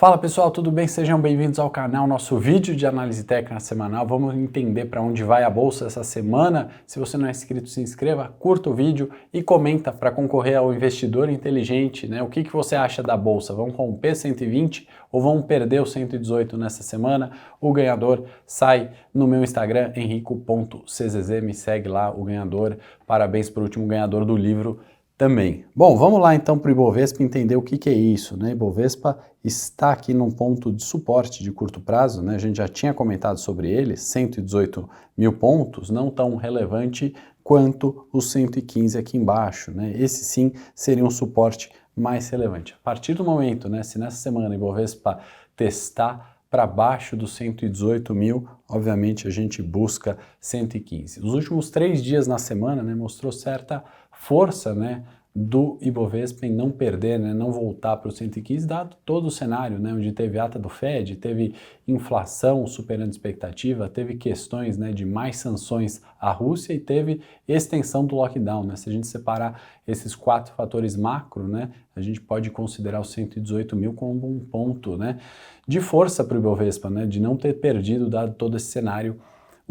Fala pessoal, tudo bem? Sejam bem-vindos ao canal, nosso vídeo de análise técnica semanal. Vamos entender para onde vai a bolsa essa semana. Se você não é inscrito, se inscreva, curta o vídeo e comenta para concorrer ao investidor inteligente, né? O que você acha da bolsa? Vão romper 120 ou vão perder o 118 nessa semana? O ganhador sai no meu Instagram, henrico.czz, me segue lá, o ganhador. Parabéns para o último ganhador do livro também. Bom, vamos lá então para o Ibovespa entender o que é isso, né? Ibovespa está aqui num ponto de suporte de curto prazo, né? A gente já tinha comentado sobre ele, 118 mil pontos, não tão relevante quanto os 115 aqui embaixo, né? Esse sim seria um suporte mais relevante. A partir do momento, né, se nessa semana o Ibovespa testar para baixo dos 118 mil, obviamente a gente busca 115. Os últimos 3 dias na semana, né, mostrou certa força, né, do Ibovespa em não perder, né, não voltar para os 115, dado todo o cenário, né, onde teve ata do Fed, teve inflação superando expectativa, teve questões, né, de mais sanções à Rússia e teve extensão do lockdown, né. Se a gente separar esses 4 fatores macro, né, a gente pode considerar os 118 mil como um ponto, né, de força para o Ibovespa, né, de não ter perdido, dado todo esse cenário,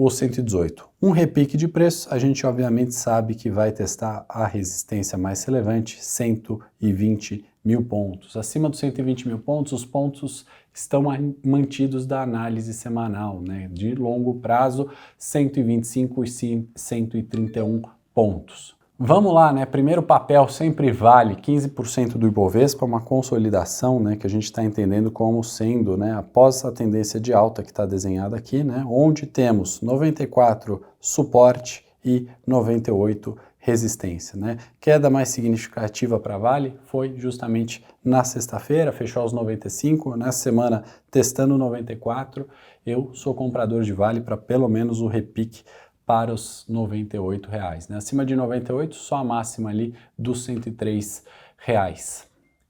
o 118. Um repique de preço, a gente obviamente sabe que vai testar a resistência mais relevante, 120 mil pontos. Acima dos 120 mil pontos, os pontos estão mantidos da análise semanal, né? De longo prazo, 125 e 131 pontos. Vamos lá, né? Primeiro papel sempre vale, 15% do Ibovespa, uma consolidação, né, que a gente está entendendo como sendo, né, após a tendência de alta que está desenhada aqui, né, onde temos 94 suporte e 98 resistência, né? Queda mais significativa para Vale foi justamente na sexta-feira, fechou aos 95, nessa semana testando 94, eu sou comprador de Vale para pelo menos o repique para os R$98, né? Acima de 98, só a máxima ali dos R$103.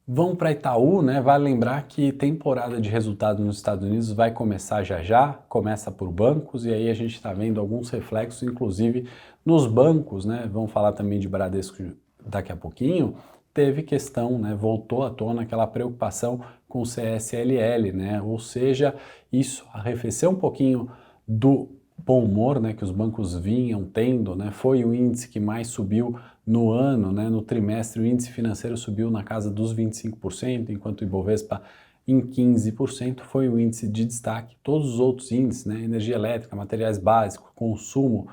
Vamos para Itaú, né? Vale lembrar que temporada de resultados nos Estados Unidos vai começar já, começa por bancos, e aí a gente está vendo alguns reflexos, inclusive nos bancos, né? Vamos falar também de Bradesco daqui a pouquinho. Teve questão, né? Voltou à tona aquela preocupação com o CSLL, né? Ou seja, isso arrefeceu um pouquinho do bom humor, né, que os bancos vinham tendo, né, foi o índice que mais subiu no ano, né, no trimestre o índice financeiro subiu na casa dos 25%, enquanto o Ibovespa em 15%, foi o índice de destaque. Todos os outros índices, né, energia elétrica, materiais básicos, consumo,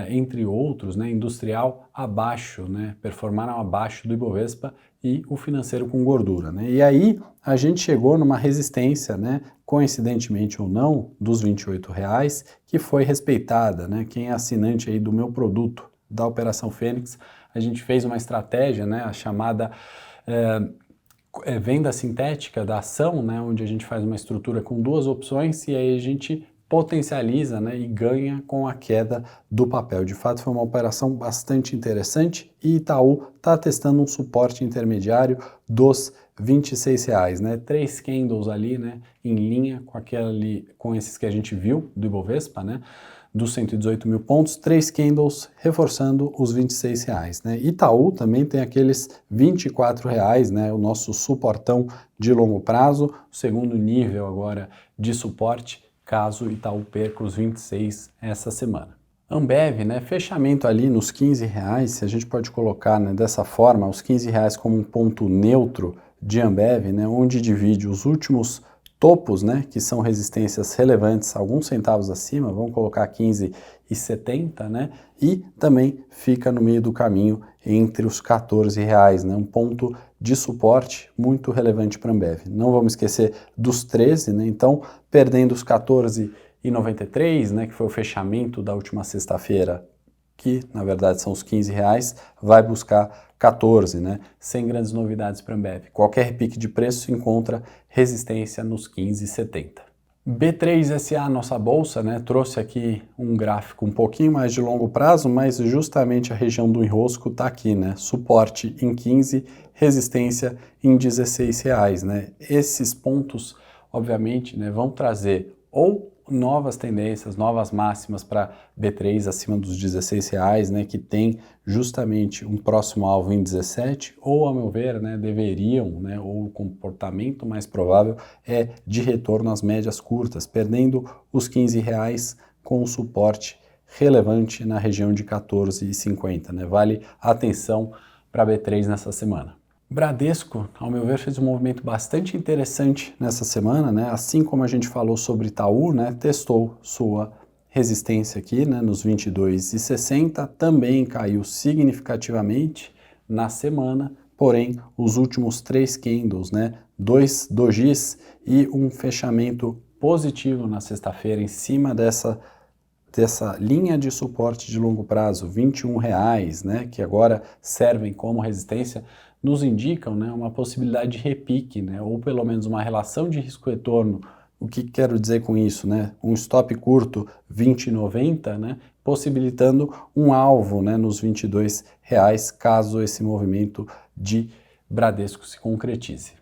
entre outros, né, industrial, abaixo, né, performaram abaixo do Ibovespa e o financeiro com gordura, né. E aí a gente chegou numa resistência, né, coincidentemente ou não, dos R$28, que foi respeitada, né. Quem é assinante aí do meu produto, da Operação Fênix, a gente fez uma estratégia, né, a chamada venda sintética da ação, né, onde a gente faz uma estrutura com 2 opções e aí a gente potencializa, né, e ganha com a queda do papel. De fato, foi uma operação bastante interessante e Itaú está testando um suporte intermediário dos R$26, né? 3 candles ali, né, em linha com esses que a gente viu do Ibovespa, né, dos 118 mil pontos, 3 candles reforçando os R$26, né? Itaú também tem aqueles R$24, né, o nosso suportão de longo prazo, o segundo nível agora de suporte, caso Itaú perca os 26 essa semana. Ambev, né, fechamento ali nos R$15, se a gente pode colocar, né, dessa forma, os R$15 como um ponto neutro de Ambev, né, onde divide os últimos topos, né, que são resistências relevantes, alguns centavos acima, vamos colocar 15,70, né, e também fica no meio do caminho entre os R$14, né, um ponto de suporte muito relevante para a Ambev. Não vamos esquecer dos 13, né, então perdendo os 14,93, né, que foi o fechamento da última sexta-feira, que na verdade são os R$15, vai buscar 14, né? Sem grandes novidades para a Ambev. Qualquer repique de preço encontra resistência nos 15,70. B3SA, nossa bolsa, né, trouxe aqui um gráfico um pouquinho mais de longo prazo, mas justamente a região do enrosco está aqui, né? Suporte em 15, resistência em R$16, né? Esses pontos, obviamente, né, vão trazer ou novas tendências, novas máximas para B3 acima dos R$16, né, que tem justamente um próximo alvo em 17, ou, ao meu ver, né, deveriam, né, ou o comportamento mais provável é de retorno às médias curtas, perdendo os R$15 com um suporte relevante na região de 14,50, né? Vale atenção para B3 nessa semana. Bradesco, ao meu ver, fez um movimento bastante interessante nessa semana, né? Assim como a gente falou sobre Itaú, né? Testou sua resistência aqui, né? Nos 22,60, também caiu significativamente na semana, porém os últimos 3 candles, né? 2 dojis e um fechamento positivo na sexta-feira em cima dessa linha de suporte de longo prazo, R$21, né, que agora servem como resistência, nos indicam, né, uma possibilidade de repique, né, ou pelo menos uma relação de risco-retorno. O que quero dizer com isso? Né? Um stop curto, R$20,90, né, possibilitando um alvo, né, nos R$22, caso esse movimento de Bradesco se concretize.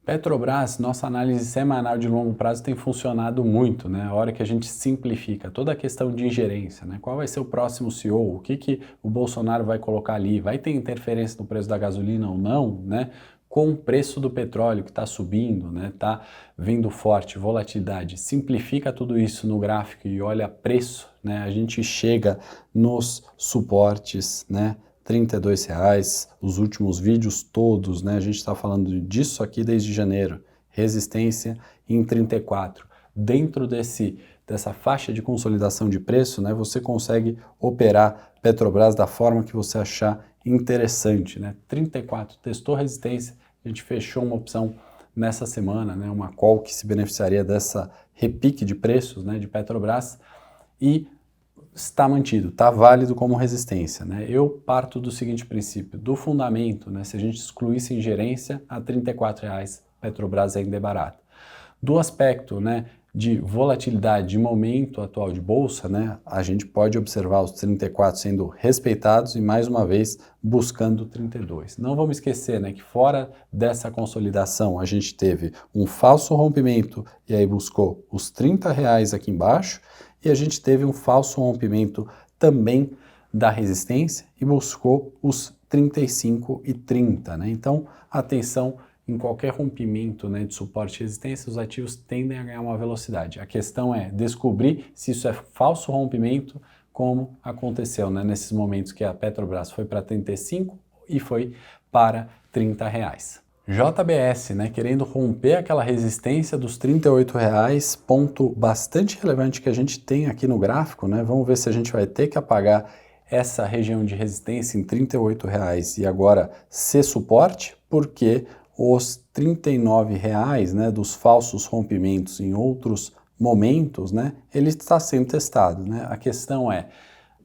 Petrobras, nossa análise semanal de longo prazo tem funcionado muito, né? A hora que a gente simplifica toda a questão de ingerência, né? Qual vai ser o próximo CEO? O que o Bolsonaro vai colocar ali? Vai ter interferência no preço da gasolina ou não, né? Com o preço do petróleo que está subindo, né? Está vindo forte, volatilidade. Simplifica tudo isso no gráfico e olha preço, né? A gente chega nos suportes, né? R$32, os últimos vídeos todos, né? A gente está falando disso aqui desde janeiro. Resistência em 34. Dentro dessa faixa de consolidação de preço, né? Você consegue operar Petrobras da forma que você achar interessante, né? 34, testou resistência, a gente fechou uma opção nessa semana, né? Uma call que se beneficiaria dessa repique de preços, né? De Petrobras e está mantido, está válido como resistência, né? Eu parto do seguinte princípio, do fundamento, né? Se a gente excluísse ingerência, a R$34 Petrobras ainda é barato. Do aspecto, né, de volatilidade, de momento atual de bolsa, né, a gente pode observar os 34 sendo respeitados e, mais uma vez, buscando 32. Não vamos esquecer, né, que fora dessa consolidação a gente teve um falso rompimento e aí buscou os R$30 aqui embaixo, e a gente teve um falso rompimento também da resistência e buscou os 35,30, né? Então, atenção, em qualquer rompimento, né, de suporte e resistência, os ativos tendem a ganhar uma velocidade. A questão é descobrir se isso é falso rompimento, como aconteceu, né, nesses momentos que a Petrobras foi para 35 e foi para R$30. JBS, né, querendo romper aquela resistência dos R$38, ponto bastante relevante que a gente tem aqui no gráfico, né? Vamos ver se a gente vai ter que apagar essa região de resistência em R$38 e agora ser suporte, porque os R$39, né, dos falsos rompimentos em outros momentos, né, ele está sendo testado, né? A questão é,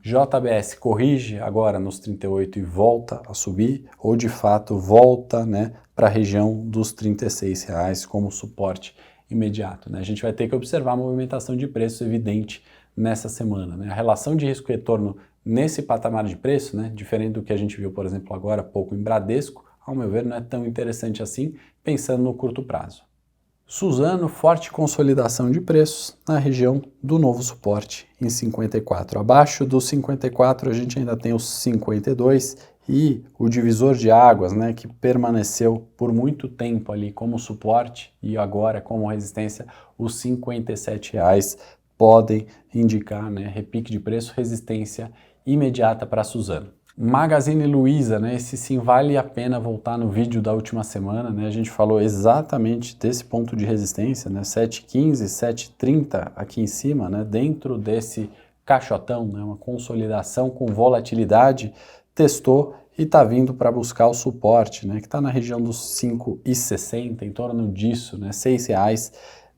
JBS corrige agora nos 38 e volta a subir, ou de fato volta, né, para a região dos R$36 como suporte imediato, né? A gente vai ter que observar a movimentação de preço evidente nessa semana, né? A relação de risco e retorno nesse patamar de preço, né, diferente do que a gente viu, por exemplo, agora há pouco em Bradesco, ao meu ver, não é tão interessante assim, pensando no curto prazo. Suzano, forte consolidação de preços na região do novo suporte em 54. Abaixo dos 54 a gente ainda tem os 52 e o divisor de águas, né, que permaneceu por muito tempo ali como suporte e agora como resistência, os R$57 podem indicar, né, repique de preço, resistência imediata para Suzano. Magazine Luiza, né? Esse sim vale a pena voltar no vídeo da última semana, né? A gente falou exatamente desse ponto de resistência, né? 7,15, 7,30 aqui em cima, né? Dentro desse caixotão, né? Uma consolidação com volatilidade, testou e está vindo para buscar o suporte, né? Que está na região dos 5,60, em torno disso, né? R$6.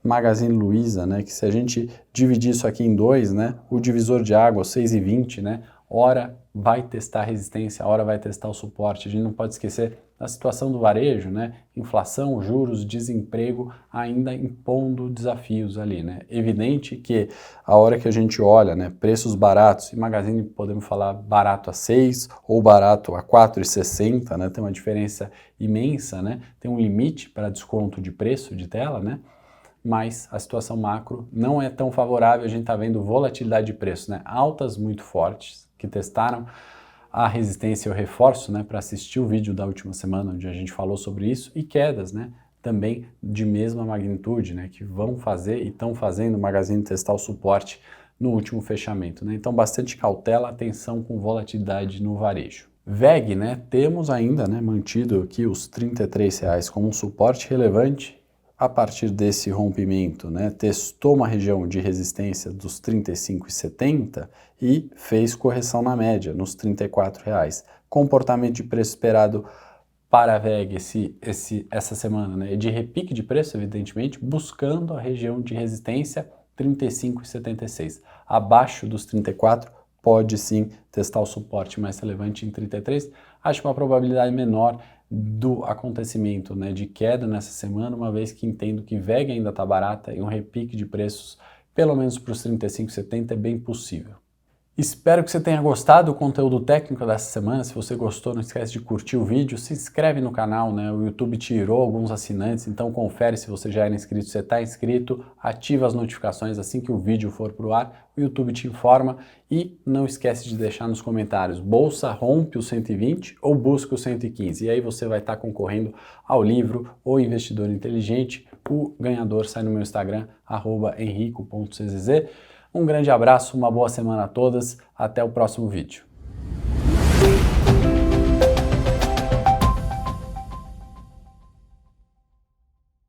Magazine Luiza, né? Que se a gente dividir isso aqui em dois, né? O divisor de água, 6,20, né? Hora vai testar a resistência, a hora vai testar o suporte. A gente não pode esquecer da situação do varejo, né? Inflação, juros, desemprego ainda impondo desafios ali, né? Evidente que a hora que a gente olha, né, preços baratos, e Magazine podemos falar barato a 6 ou barato a R$4,60, né? Tem uma diferença imensa, né? Tem um limite para desconto de preço de tela, né? mas a situação macro não é tão favorável, a gente está vendo volatilidade de preço, né? Altas muito fortes, que testaram a resistência e o reforço, né, para assistir o vídeo da última semana, onde a gente falou sobre isso, e quedas, né, também de mesma magnitude, né, que vão fazer e estão fazendo o Magazine testar o suporte no último fechamento, né? Então bastante cautela, atenção com volatilidade no varejo. VEG, né, temos ainda, né, mantido aqui os R$ 33 como um suporte relevante. A partir desse rompimento, né, testou uma região de resistência dos R$ 35,70 e fez correção na média, nos R$ 34,00. Comportamento de preço esperado para a VEG essa semana, né, de repique de preço, evidentemente, buscando a região de resistência 35,76. Abaixo dos 34, pode sim testar o suporte mais relevante em 33. Acho uma probabilidade menor do acontecimento, né, de queda nessa semana, uma vez que entendo que VEG ainda está barata e um repique de preços, pelo menos para os 35,70, é bem possível. Espero que você tenha gostado do conteúdo técnico dessa semana. Se você gostou, não esquece de curtir o vídeo, se inscreve no canal, né? O YouTube tirou alguns assinantes, então confere se você já era inscrito, se você está inscrito, ativa as notificações assim que o vídeo for para o ar, o YouTube te informa e não esquece de deixar nos comentários, bolsa rompe o 120 ou busca o 115, e aí você vai estar concorrendo ao livro O Investidor Inteligente. O ganhador sai no meu Instagram, @henrico.czz. Um grande abraço, uma boa semana a todas, até o próximo vídeo.